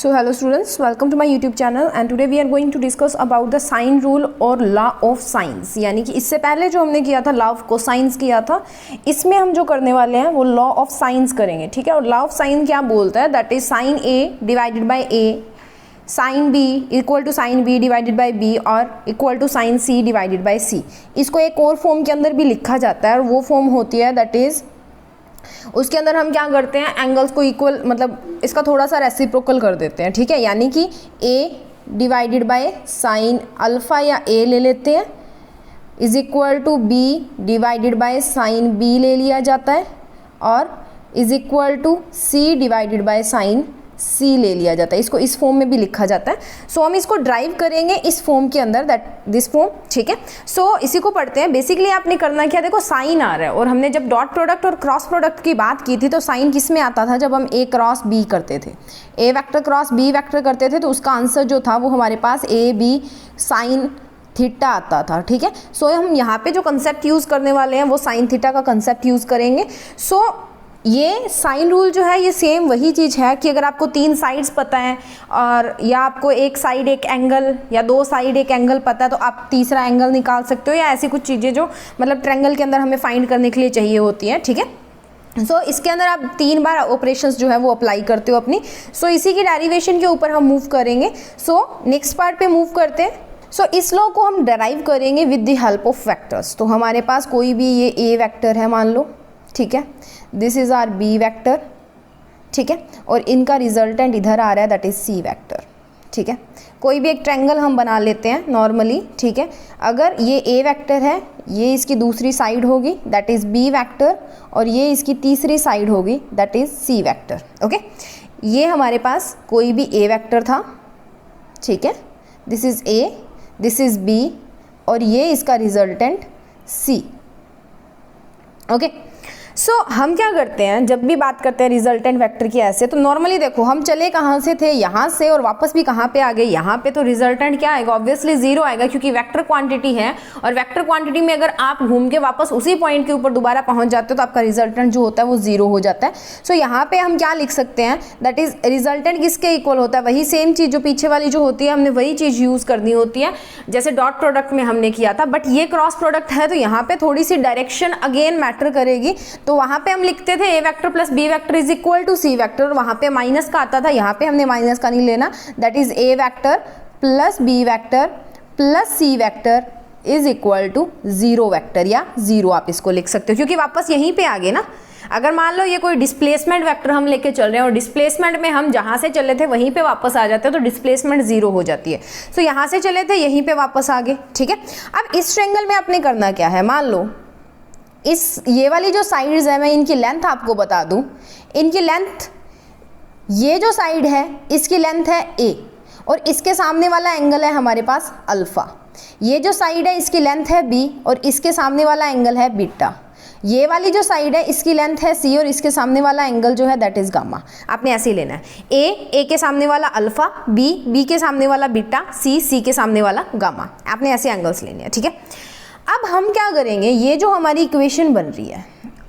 So hello students, welcome to my YouTube channel and today we are going to discuss about the sine rule और law of sines। यानी कि इससे पहले जो हमने किया था law of cosines किया था, इसमें हम जो करने वाले हैं वो law of sines करेंगे, ठीक है। और law of sin क्या बोलता है, that is sin A divided by A, sin B equal to sin B divided by B और equal to sin C divided by C। इसको एक और फॉर्म के अंदर भी लिखा जाता है और वो फॉर्म होती है that is, उसके अंदर हम क्या करते हैं, एंगल्स को इक्वल, मतलब इसका थोड़ा सा रेसिप्रोकल कर देते हैं, ठीक है। यानी कि a divided by sine alpha या a ले लेते हैं is equal to b divided by sine b ले लिया जाता है और is equal to c divided by sine c ले लिया जाता है। इसको इस फॉर्म में भी लिखा जाता है। सो हम इसको ड्राइव करेंगे इस फॉर्म के अंदर, दैट दिस फॉर्म, ठीक है। सो इसी को पढ़ते हैं। बेसिकली आपने करना क्या, देखो साइन आ रहा है और हमने जब डॉट प्रोडक्ट और क्रॉस प्रोडक्ट की बात की थी तो साइन किस में आता था, जब हम a क्रॉस b करते थे, a vector cross b vector करते थे तो उसका आंसर जो था वो हमारे पास a b साइन थीटा आता था, ठीक है। सो हम यहाँ पे जो कंसेप्ट यूज़ करने वाले हैं वो साइन थीटा का कंसेप्ट यूज़ करेंगे। सो ये साइन रूल जो है ये सेम वही चीज़ है कि अगर आपको तीन साइड्स पता है और या आपको एक साइड एक एंगल या दो साइड एक एंगल पता है तो आप तीसरा एंगल निकाल सकते हो, या ऐसी कुछ चीज़ें जो मतलब ट्रायंगल के अंदर हमें फाइंड करने के लिए चाहिए होती हैं, ठीक है। सो इसके अंदर आप 3 बार ऑपरेशंस जो है वो अप्लाई करते हो अपनी। सो इसी की डेरिवेशन के ऊपर हम मूव करेंगे। सो नेक्स्ट पार्ट पे मूव करते हैं। सो इस लॉ को हम डेराइव करेंगे with the help of vectors. तो हमारे पास कोई भी ये ए वेक्टर है मान लो, ठीक है, this is our B vector, ठीक है, और इनका रिजल्टेंट इधर आ रहा है दैट इज़ सी वेक्टर, ठीक है। कोई भी एक ट्रायंगल हम बना लेते हैं नॉर्मली, ठीक है। अगर ये ए वेक्टर है, ये इसकी दूसरी साइड होगी दैट इज़ बी वेक्टर और ये इसकी तीसरी साइड होगी that is C vector, okay. ये हमारे पास कोई भी ए वेक्टर था, ठीक है, this is A, this is B और ये इसका रिजल्टेंट सी, ओके। सो हम क्या करते हैं, जब भी बात करते हैं रिजल्टेंट वेक्टर की ऐसे, तो नॉर्मली देखो हम चले कहाँ से थे, यहाँ से, और वापस भी कहाँ पे आ गए, यहाँ पे। तो रिजल्टेंट क्या आएगा, ऑब्वियसली जीरो आएगा क्योंकि वेक्टर क्वांटिटी है और वेक्टर क्वांटिटी में अगर आप घूम के वापस उसी पॉइंट के ऊपर दोबारा पहुँच जाते हो तो आपका रिजल्टेंट जो होता है वो जीरो हो जाता है। सो यहाँ पे हम क्या लिख सकते हैं, दैट इज रिजल्टेंट किसके इक्वल होता है, वही सेम चीज़ जो पीछे वाली जो होती है हमने वही चीज़ यूज़ करनी होती है जैसे डॉट प्रोडक्ट में हमने किया था। बट ये क्रॉस प्रोडक्ट है तो यहाँ पे थोड़ी सी डायरेक्शन अगेन मैटर करेगी। तो वहाँ पे हम लिखते थे A vector plus B vector is equal to C vector, वहाँ पे माइनस का आता था, यहाँ पे हमने माइनस का नहीं लेना, that is A vector plus B vector plus C vector is equal to zero vector, या जीरो आप इसको लिख सकते हो क्योंकि वापस यहीं पे आ गए ना। अगर मान लो ये कोई डिस्प्लेसमेंट वेक्टर हम लेके चल रहे हैं और डिस्प्लेसमेंट में हम जहाँ से चले थे वहीं पे वापस आ जाते हैं तो डिस्प्लेसमेंट जीरो हो जाती है। सो यहाँ से चले थे यहीं पे वापस आ गए, ठीक है। अब इस ट्रायंगल में आपने करना क्या है, मान लो इस ये वाली जो साइड्स है मैं इनकी लेंथ आपको बता दूं, इनकी लेंथ, ये जो साइड है इसकी लेंथ है a और इसके सामने वाला एंगल है हमारे पास अल्फ़ा। ये जो साइड है इसकी लेंथ है b और इसके सामने वाला एंगल है बीटा। ये वाली जो साइड है इसकी लेंथ है c और इसके सामने वाला एंगल जो है दैट इज़ गामा। आपने ऐसे ही लेना है, a के सामने वाला अल्फ़ा, b के सामने वाला बीटा, c के सामने वाला गामा। आपने ऐसे एंगल्स लेने हैं, ठीक है। अब हम क्या करेंगे, ये जो हमारी इक्वेशन बन रही है,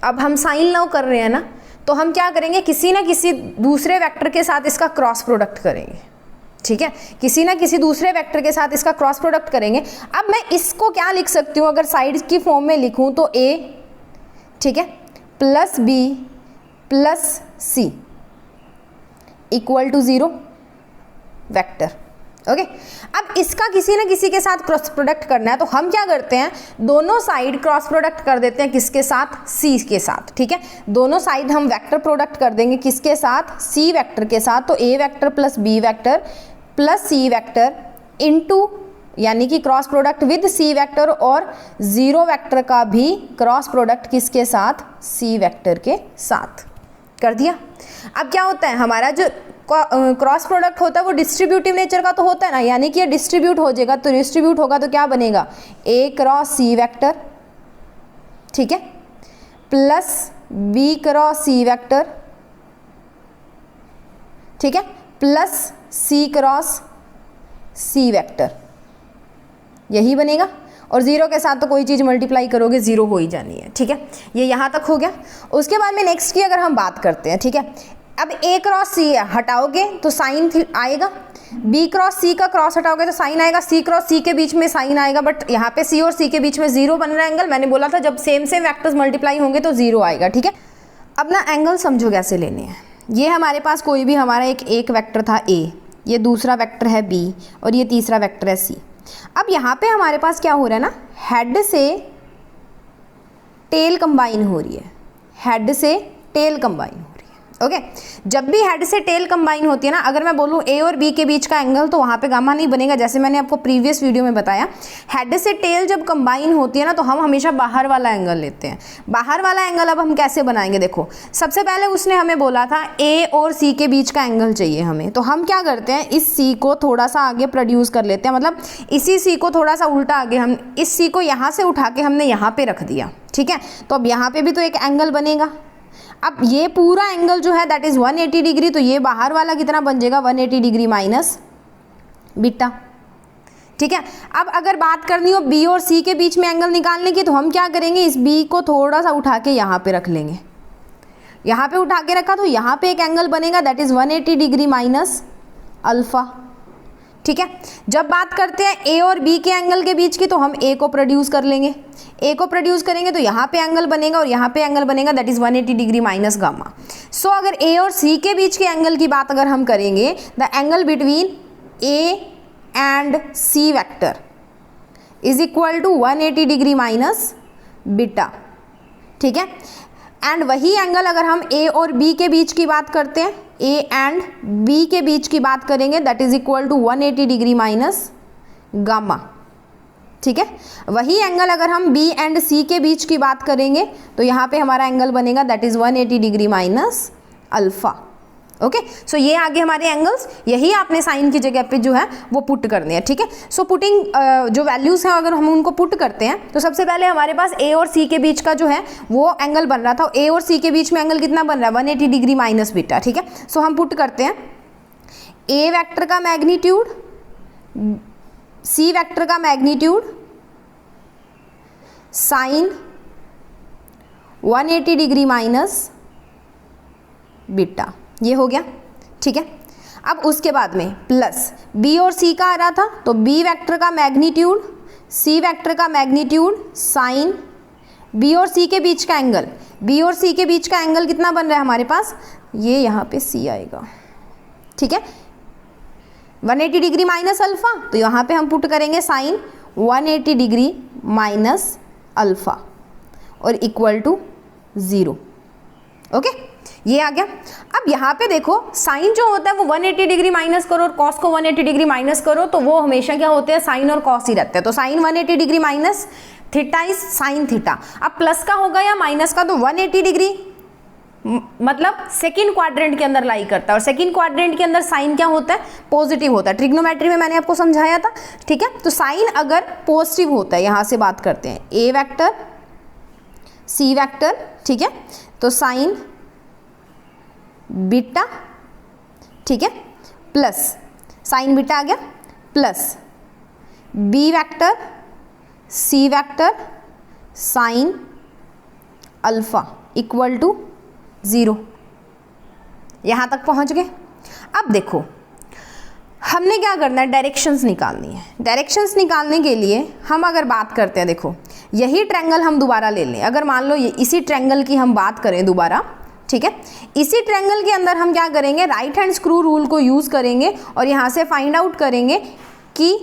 अब हम साइन लॉ कर रहे हैं ना, तो हम क्या करेंगे, किसी ना किसी दूसरे वेक्टर के साथ इसका क्रॉस प्रोडक्ट करेंगे, ठीक है। किसी ना किसी दूसरे वेक्टर के साथ इसका क्रॉस प्रोडक्ट करेंगे। अब मैं इसको क्या लिख सकती हूँ, अगर साइड की फॉर्म में लिखूँ तो a, ठीक है, plus b plus c equal to zero vector, okay. अब इसका किसी ना किसी के साथ क्रॉस प्रोडक्ट करना है तो हम क्या करते हैं, दोनों साइड क्रॉस प्रोडक्ट कर देते हैं, किसके साथ, c के साथ, ठीक है। दोनों साइड हम वेक्टर प्रोडक्ट कर देंगे किसके साथ, c वेक्टर के साथ। तो a vector plus b vector plus c vector into, यानी कि cross product with c vector, और जीरो वेक्टर का भी क्रॉस प्रोडक्ट किसके साथ, c वेक्टर के साथ कर दिया। अब क्या होता है, हमारा जो क्रॉस प्रोडक्ट होता है वो डिस्ट्रीब्यूटिव नेचर का तो होता है ना, यानी कि ये डिस्ट्रीब्यूट हो जाएगा, तो डिस्ट्रीब्यूट होगा तो क्या बनेगा, a क्रॉस c वेक्टर, ठीक है, plus b cross c vector, ठीक है, plus c cross c vector, यही बनेगा। और जीरो के साथ तो कोई चीज़ मल्टीप्लाई करोगे जीरो हो ही जानी है, ठीक है। ये यहाँ तक हो गया। उसके बाद में नेक्स्ट की अगर हम बात करते हैं, ठीक है, अब A क्रॉस C हटाओगे तो साइन आएगा, B क्रॉस C का क्रॉस हटाओगे तो साइन आएगा, C क्रॉस C के बीच में साइन आएगा, बट यहाँ पे C और C के बीच में 0 बन रहा है एंगल। मैंने बोला था जब सेम सेम वेक्टर्स मल्टीप्लाई होंगे तो 0 आएगा, ठीक है। अब ना एंगल समझो कैसे लेने हैं। ये हमारे पास कोई भी हमारा एक वेक्टर था A, ये दूसरा वेक्टर है B और ये तीसरा वेक्टर है C। अब यहाँ पे हमारे पास क्या हो रहा है ना, हेड से टेल कंबाइन हो रही है, हेड से टेल कंबाइन हो रही है, ओके। जब भी हेड से टेल कंबाइन होती है ना, अगर मैं बोलूँ A और B के बीच का एंगल तो वहाँ पे गामा नहीं बनेगा, जैसे मैंने आपको प्रीवियस वीडियो में बताया। हेड से टेल जब कंबाइन होती है ना तो हम हमेशा बाहर वाला एंगल लेते हैं। बाहर वाला एंगल अब हम कैसे बनाएंगे, देखो सबसे पहले उसने हमें बोला था A और C के बीच का एंगल चाहिए हमें, तो हम क्या करते हैं, इस C को थोड़ा सा आगे प्रोड्यूस कर लेते हैं, मतलब इसी C को थोड़ा सा उल्टा आगे, हम इस C को यहाँ से उठा के हमने यहाँ पे रख दिया, ठीक है। तो अब यहाँ पे भी तो एक एंगल बनेगा। अब ये पूरा एंगल जो है दैट इज 180 डिग्री, तो ये बाहर वाला कितना बन जाएगा, 180 डिग्री माइनस बीटा, ठीक है। अब अगर बात करनी हो B और C के बीच में एंगल निकालने की, तो हम क्या करेंगे, इस B को थोड़ा सा उठा के यहाँ पे रख लेंगे, यहाँ पे उठा के रखा तो यहाँ पे एक एंगल बनेगा that is 180 degree minus alpha, ठीक है। जब बात करते हैं A और B के एंगल के बीच की, तो हम A को प्रोड्यूस कर लेंगे, A को प्रोड्यूस करेंगे तो यहाँ पे एंगल बनेगा और यहाँ पे एंगल बनेगा that is 180 degree minus gamma. So अगर A और C के बीच के एंगल की बात अगर हम करेंगे, the angle between A and C vector is equal to 180 degree minus beta, ठीक है। एंड वही एंगल अगर हम A और B के बीच की बात करते हैं, A एंड B के बीच की बात करेंगे that is equal to 180 degree minus gamma, ठीक है। वही एंगल अगर हम B एंड C के बीच की बात करेंगे तो यहाँ पे हमारा एंगल बनेगा that is 180 degree minus alpha, okay. So ये आगे हमारे एंगल्स, यही आपने साइन की जगह पे जो है वो पुट करने हैं, ठीक है। सो पुटिंग जो वैल्यूज़ हैं अगर हम उनको पुट करते हैं तो सबसे पहले हमारे पास A और C के बीच का जो है वो एंगल बन रहा था, A और C के बीच में एंगल कितना बन रहा है, 180 डिग्री माइनस बीटा, ठीक है। सो हम पुट करते हैं A वेक्टर का मैग्नीट्यूड, C वेक्टर का magnitude sine 180 degree minus beta, ये हो गया, ठीक है। अब उसके बाद में प्लस B और C का आ रहा था तो B वेक्टर का मैग्नीट्यूड, C वेक्टर का मैग्नीट्यूड साइन B और C के बीच का एंगल, B और C के बीच का एंगल कितना बन रहा है हमारे पास, ये यहाँ पे C आएगा, ठीक है। 180 डिग्री माइनस अल्फा, तो यहाँ पे हम पुट करेंगे साइन 180 डिग्री माइनस अल्फा और इक्वल टू 0, ओके। ये आ गया। अब यहाँ पे देखो साइन जो होता है वो 180 डिग्री माइनस करो और कॉस को 180 डिग्री माइनस करो तो वो हमेशा क्या होते हैं, साइन और कॉस ही रहते हैं। तो sine 180 degree minus theta is sine theta. अब प्लस का होगा या माइनस का, तो 180 डिग्री मतलब सेकंड क्वाड्रेंट के अंदर लाई करता है और सेकंड क्वाड्रेंट के अंदर साइन क्या होता है, पॉजिटिव होता है। ट्रिग्नोमेट्री में मैंने आपको समझाया था, ठीक है। तो साइन अगर पॉजिटिव होता है, यहाँ से बात करते हैं A वेक्टर C वेक्टर, ठीक है। तो साइन बीटा, ठीक है, प्लस साइन बीटा आ गया plus B vector C vector sine alpha equal to 0। यहाँ तक पहुँच गए। अब देखो हमने क्या करना है, डायरेक्शंस निकालनी है। डायरेक्शंस निकालने के लिए हम अगर बात करते हैं, देखो यही ट्रायंगल हम दोबारा ले लें। अगर मान लो ये इसी ट्रायंगल की हम बात करें दोबारा, ठीक है, इसी ट्रायंगल के अंदर हम क्या करेंगे, राइट हैंड स्क्रू रूल को यूज़ करेंगे और यहाँ से फाइंड आउट करेंगे कि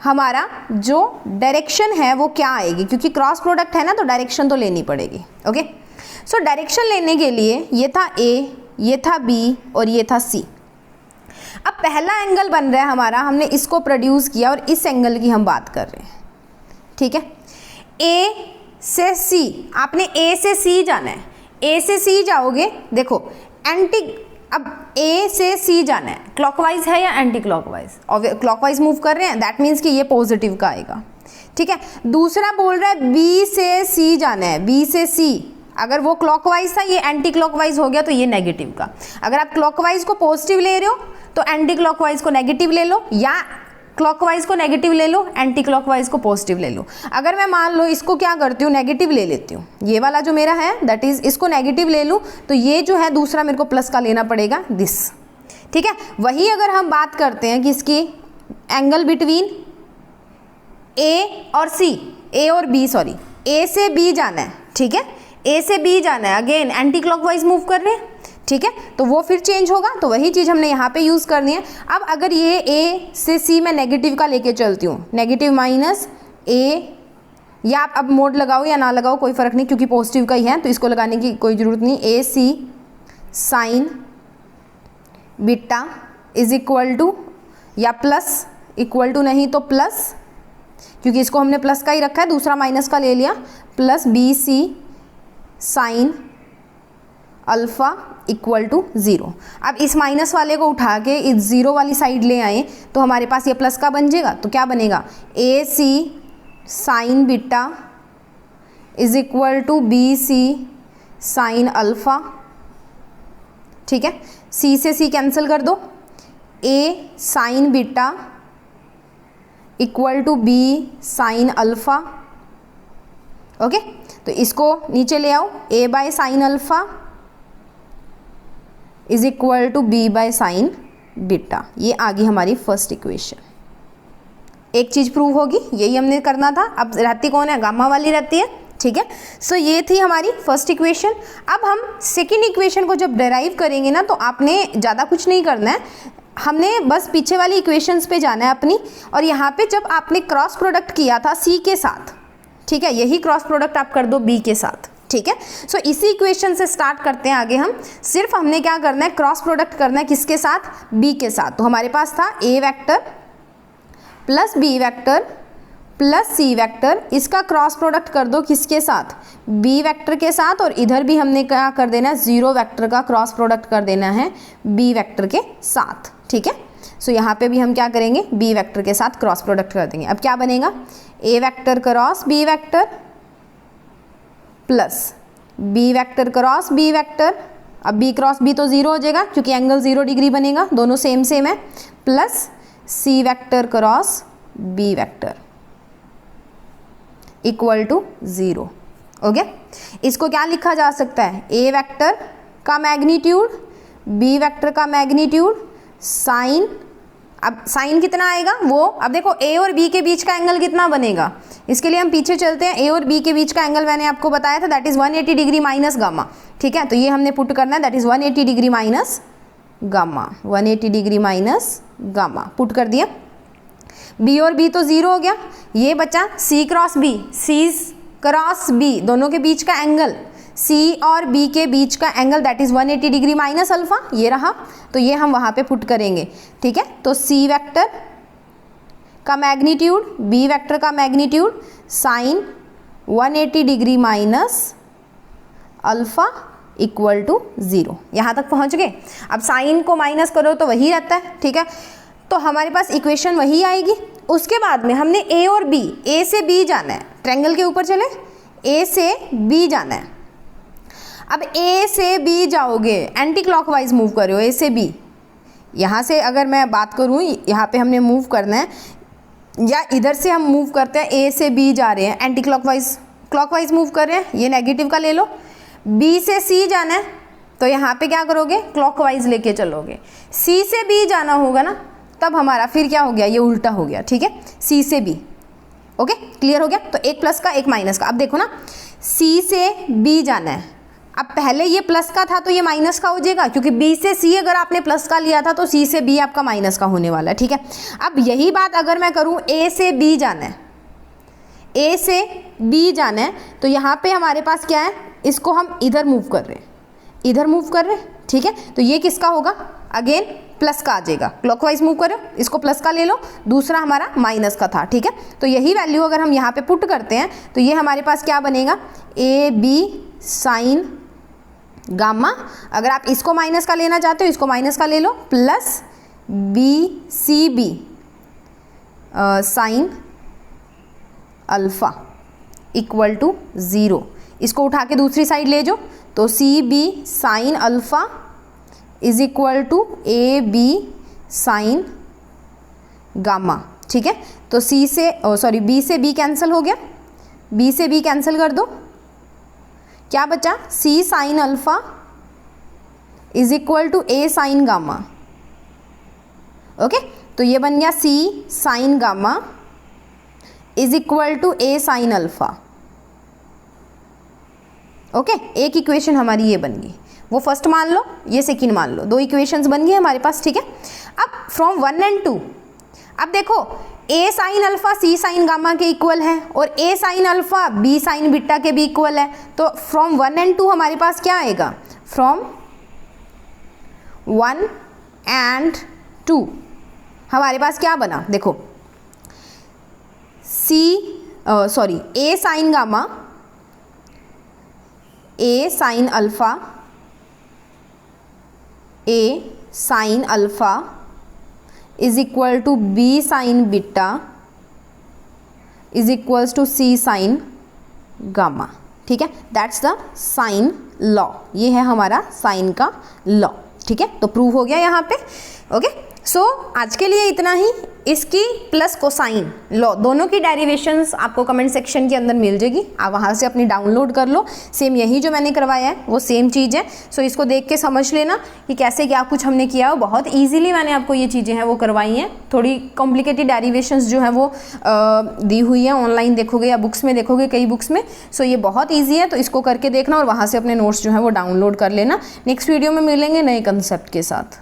हमारा जो डायरेक्शन है वो क्या आएगी, क्योंकि क्रॉस प्रोडक्ट है ना तो डायरेक्शन तो लेनी पड़ेगी, ओके। सो डायरेक्शन लेने के लिए ये था A, ये था B और ये था C। अब पहला एंगल बन रहा है हमारा, हमने इसको प्रोड्यूस किया और इस एंगल की हम बात कर रहे हैं, ठीक है। A से C, आपने A से C जाना है, A से C जाओगे, देखो एंटी, अब A से C जाना है, क्लॉकवाइज है या एंटी क्लॉकवाइज, और क्लॉकवाइज मूव कर रहे हैं, दैट मीन्स कि ये पॉजिटिव का आएगा, ठीक है। दूसरा बोल रहा है B से C जाना है, B से C, अगर वो क्लॉकवाइज था ये एंटी क्लॉकवाइज हो गया तो ये नेगेटिव का। अगर आप क्लॉकवाइज को पॉजिटिव ले रहे हो तो एंटी क्लॉकवाइज को नेगेटिव ले लो, या क्लॉकवाइज को नेगेटिव ले लो, एंटी क्लॉकवाइज को पॉजिटिव ले लो। अगर मैं मान लो इसको क्या करती हूँ, नेगेटिव ले लेती हूँ, ये वाला जो मेरा है दैट इज इसको नेगेटिव ले लूँ, तो ये जो है दूसरा मेरे को प्लस का लेना पड़ेगा दिस, ठीक है। वही अगर हम बात करते हैं कि इसकी एंगल बिटवीन ए और सी, ए और बी, सॉरी ए से बी जाना है, ठीक है, ए से बी जाना है, अगेन एंटी क्लॉकवाइज मूव कर रहे हैं, ठीक है, तो वो फिर चेंज होगा, तो वही चीज़ हमने यहाँ पे यूज़ करनी है। अब अगर ये ए से सी मैं नेगेटिव का लेके चलती हूँ, नेगेटिव माइनस ए, या आप अब मोड लगाओ या ना लगाओ कोई फ़र्क नहीं, क्योंकि पॉजिटिव का ही है तो इसको लगाने की कोई ज़रूरत नहीं। A C sine beta is equal to, या प्लस इक्वल टू नहीं तो प्लस, क्योंकि इसको हमने प्लस का ही रखा है, दूसरा माइनस का ले लिया, plus B C sine alpha equal to 0। अब इस माइनस वाले को उठा के इस ज़ीरो वाली साइड ले आए तो हमारे पास ये प्लस का बन जाएगा, तो क्या बनेगा, A C sine beta is equal to B C sine alpha, ठीक है, सी से सी कैंसिल कर दो, A sine beta equal to B sine alpha, okay, तो इसको नीचे ले आओ, A by sine alpha is equal to B by sine beta, ये आ गई हमारी फर्स्ट इक्वेशन। एक चीज़ प्रूव होगी, यही हमने करना था। अब रहती कौन है, गामा वाली रहती है, ठीक है। सो ये थी हमारी फर्स्ट इक्वेशन। अब हम सेकेंड इक्वेशन को जब डेराइव करेंगे ना, तो आपने ज़्यादा कुछ नहीं करना है, हमने बस पीछे वाली इक्वेशंस पे जाना है अपनी, और यहाँ पे जब आपने क्रॉस प्रोडक्ट किया था सी के साथ, ठीक है, यही क्रॉस प्रोडक्ट आप कर दो बी के साथ, ठीक है। सो इसी इक्वेशन से स्टार्ट करते हैं आगे हम। सिर्फ हमने क्या करना है, क्रॉस प्रोडक्ट करना है, किसके साथ, बी के साथ। तो हमारे पास था A vector plus B vector plus C vector, इसका क्रॉस प्रोडक्ट कर दो किसके साथ, बी वेक्टर के साथ, और इधर भी हमने क्या कर देना है, जीरो वेक्टर का क्रॉस प्रोडक्ट कर देना है बी वेक्टर के साथ, ठीक है। सो यहाँ पे भी हम क्या करेंगे, बी वेक्टर के साथ क्रॉस प्रोडक्ट कर देंगे। अब क्या बनेगा, A vector cross B vector plus B vector cross B vector, अब बी क्रॉस बी तो ज़ीरो हो जाएगा क्योंकि एंगल 0 डिग्री बनेगा, दोनों सेम सेम है, plus C vector cross B vector equal to 0, okay. इसको क्या लिखा जा सकता है, ए वेक्टर का मैग्नीट्यूड बी वेक्टर का मैग्नीट्यूड साइन, अब साइन कितना आएगा वो, अब देखो ए और बी के बीच का एंगल कितना बनेगा, इसके लिए हम पीछे चलते हैं। ए और बी के बीच का एंगल मैंने आपको बताया था that is 180 degree minus gamma, ठीक है, तो ये हमने पुट करना है that is 180 degree minus gamma, 180 degree minus gamma put कर दिया। बी और बी तो 0 हो गया, ये बचा सी क्रॉस बी, सी क्रॉस बी दोनों के बीच का एंगल, सी और बी के बीच का angle that is 180 degree minus alpha, ये रहा, तो ये हम वहाँ पे पुट करेंगे, ठीक है। तो सी वेक्टर का मैग्नीट्यूड बी वेक्टर का magnitude sine 180 degree minus alpha equal to 0, यहाँ तक पहुँच गए। अब साइन को माइनस करो तो वही रहता है, ठीक है, तो हमारे पास इक्वेशन वही आएगी। उसके बाद में हमने ए और बी, ए से बी जाना है, ट्रायंगल के ऊपर चले, ए से बी जाना है। अब ए से बी जाओगे, एंटी क्लॉकवाइज मूव कर रहे हो, ए से बी, यहाँ से अगर मैं बात करूँ, यहाँ पे हमने मूव करना है, या इधर से हम मूव करते हैं, ए से बी जा रहे हैं, एंटी क्लॉकवाइज मूव कर रहे हैं, ये नेगेटिव का ले लो। बी से सी जाना है तो यहाँ पे क्या करोगे, क्लॉकवाइज लेके चलोगे। सी से बी जाना होगा ना, तब हमारा फिर क्या हो गया, ये उल्टा हो गया, ठीक है, सी से बी, ओके, क्लियर हो गया। तो एक प्लस का एक माइनस का, अब देखो ना, सी से बी जाना है, अब पहले ये प्लस का था तो ये माइनस का हो जाएगा, क्योंकि बी से सी अगर आपने प्लस का लिया था तो सी से बी आपका माइनस का होने वाला है, ठीक है। अब यही बात अगर मैं करूँ, ए से बी जाना है, ए से बी जाना है, तो यहाँ पे हमारे पास क्या है, इसको हम इधर मूव कर रहे हैं, इधर मूव कर रहे हैं, ठीक है, तो ये किसका होगा, अगेन प्लस का आ जाएगा, क्लॉकवाइज मूव करो, इसको प्लस का ले लो, दूसरा हमारा माइनस का था, ठीक है। तो यही वैल्यू अगर हम यहाँ पे पुट करते हैं तो ये हमारे पास क्या बनेगा, ए बी साइन गामा, अगर आप इसको माइनस का लेना चाहते हो इसको माइनस का ले लो, plus B C B sine alpha equal to 0, इसको उठा के दूसरी साइड ले जाओ, तो C B sine alpha is equal to A B sine gamma, ठीक है, तो सी से सॉरी बी से बी कैंसिल हो गया, बी से बी कैंसिल कर दो, क्या बचा, C sine alpha is equal to A sine gamma. Okay, तो ये बन गया C sine gamma is equal to A sine alpha. Okay, एक इक्वेशन हमारी ये बन गई, वो फर्स्ट मान लो, ये सेकंड मान लो, दो इक्वेशंस बन गई हमारे पास। ठीक है, अब फ्रॉम 1 and 2, अब देखो A sine alpha C sine gamma के इक्वल है और A sine alpha B sine beta के भी इक्वल है, तो फ्रॉम 1 and 2 हमारे पास क्या आएगा, फ्रॉम 1 and 2 हमारे पास क्या बना, देखो A sine gamma, A sine alpha, A sine alpha is equal to B sine beta is equals to C sine gamma. ठीक है, दैट्स द साइन लॉ, ये है हमारा साइन का लॉ। ठीक है, तो प्रूव हो गया यहाँ पे। ओके, सो आज के लिए इतना ही। इसकी प्लस कोसाइन लॉ दोनों की डेरिवेशंस आपको कमेंट सेक्शन के अंदर मिल जाएगी, आप वहाँ से अपनी डाउनलोड कर लो। सेम यही जो मैंने करवाया है वो सेम चीज़ है, सो इसको देख के समझ लेना कि कैसे क्या कुछ हमने किया हो। बहुत ईजिली मैंने आपको ये चीज़ें हैं वो करवाई हैं, थोड़ी कॉम्प्लिकेटेड डेरिवेशंस जो है वो दी हुई हैं, ऑनलाइन देखोगे या बुक्स में देखोगे कई बुक्स में। सो ये बहुत ईजी है, तो इसको करके देखना और वहाँ से अपने नोट्स जो है वो डाउनलोड कर लेना। नेक्स्ट वीडियो में मिलेंगे नए कंसेप्ट के साथ।